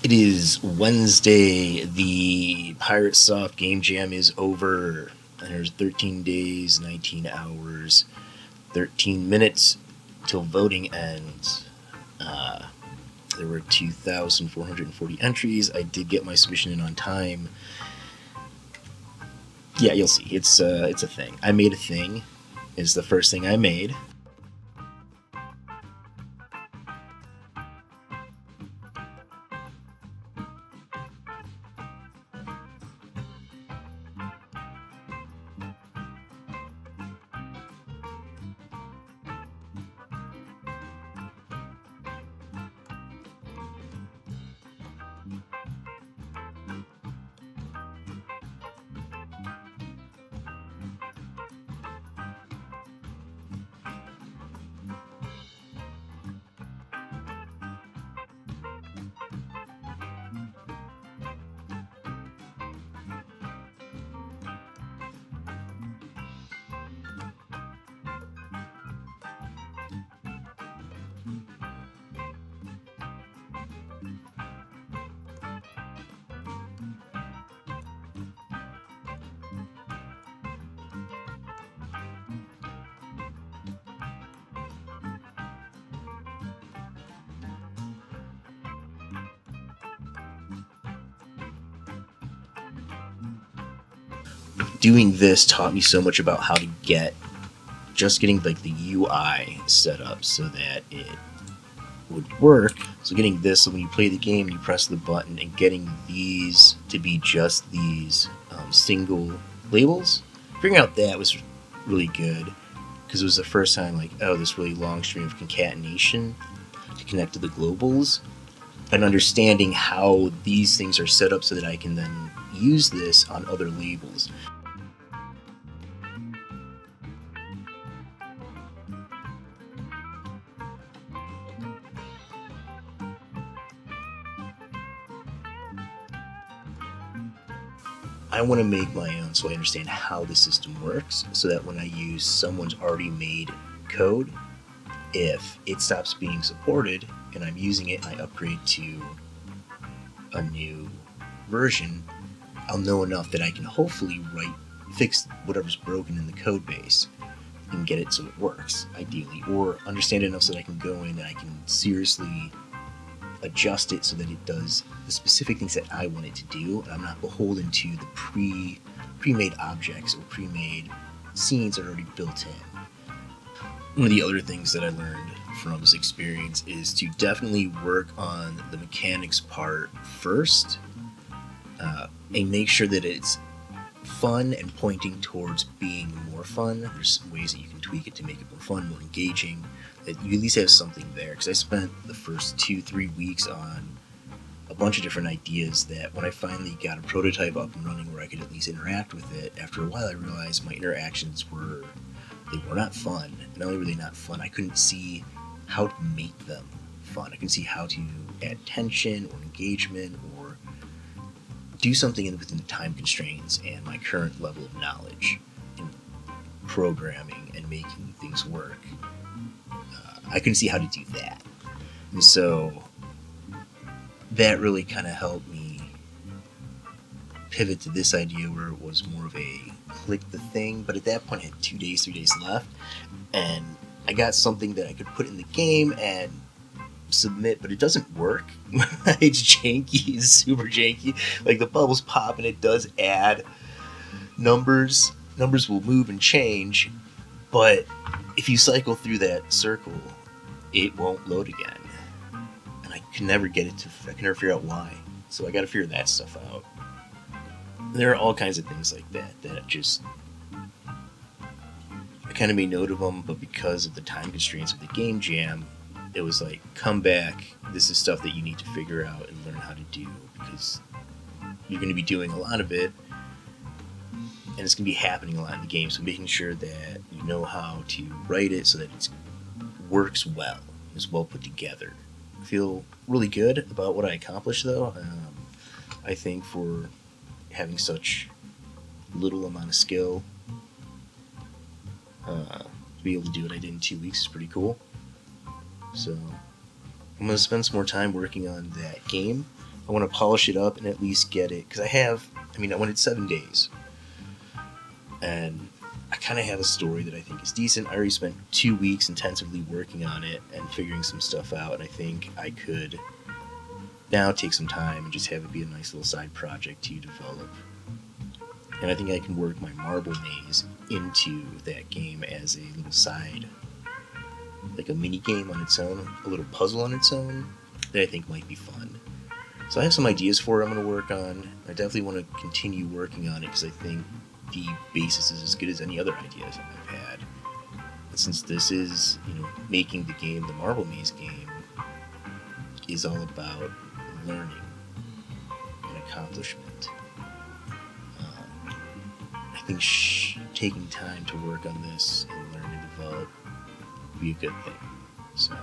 It is Wednesday. The Pirate Soft Game Jam is over. And there's 13 days, 19 hours, 13 minutes till voting ends. There were 2,440 entries. I did get my submission in on time. Yeah, you'll see. It's a thing. I made a thing. Is the first thing I made. Doing this taught me so much about how to getting like the UI set up so that it would work. So getting this, so when you play the game, you press the button, and getting these to be just these single labels. Figuring out that was really good because it was the first time this really long string of concatenation to connect to the globals, and understanding how these things are set up so that I can then use this on other labels. I want to make my own so I understand how the system works, so that when I use someone's already made code, if it stops being supported and I'm using it and I upgrade to a new version, I'll know enough that I can hopefully fix whatever's broken in the code base and get it so it works, ideally, or understand enough so that I can go in and I can seriously adjust it so that it does the specific things that I want it to do, and I'm not beholden to the pre-made objects or pre-made scenes that are already built in. One of the other things that I learned from this experience is to definitely work on the mechanics part first, and make sure that it's fun and pointing towards being more fun. There's ways that you can tweak it to make it more fun, more engaging, that you at least have something there. Because I spent the first 2-3 weeks on a bunch of different ideas that when I finally got a prototype up and running where I could at least interact with it, after a while I realized my interactions were not fun. And not only were they not fun, I couldn't see how to make them fun. I couldn't see how to add tension or engagement or do something within the time constraints and my current level of knowledge in programming and making things work. I couldn't see how to do that. And so that really kind of helped me pivot to this idea where it was more of a click the thing. But at that point I had 3 days left, and I got something that I could put in the game and submit, but it doesn't work. It's janky. It's super janky. Like the bubbles pop and it does add numbers. Numbers will move and change, but if you cycle through that circle, it won't load again. And I can never get it to. I can never figure out why. So I got to figure that stuff out. There are all kinds of things like that just I kind of made note of them, but because of the time constraints of the game jam, it was like, come back, this is stuff that you need to figure out and learn how to do, because you're going to be doing a lot of it, and it's going to be happening a lot in the game, so making sure that you know how to write it so that it works well, is well put together. I feel really good about what I accomplished, though. I think for having such little amount of skill, to be able to do what I did in 2 weeks is pretty cool. So I'm going to spend some more time working on that game I want to polish it up and at least get it, because I wanted 7 days, and I kind of have a story that I think is decent. I already spent 2 weeks intensively working on it and figuring some stuff out, and I think I could now take some time and just have it be a nice little side project to develop. And I think I can work my marble maze into that game as a little side, like a mini game on its own, a little puzzle on its own that I think might be fun. So I have some ideas for it I'm going to work on. I definitely want to continue working on it because I think the basis is as good as any other ideas I've had. But since this is, making the game, the Marble Maze game, is all about learning and accomplishment. I think taking time to work on this and learn and develop would be a good thing. So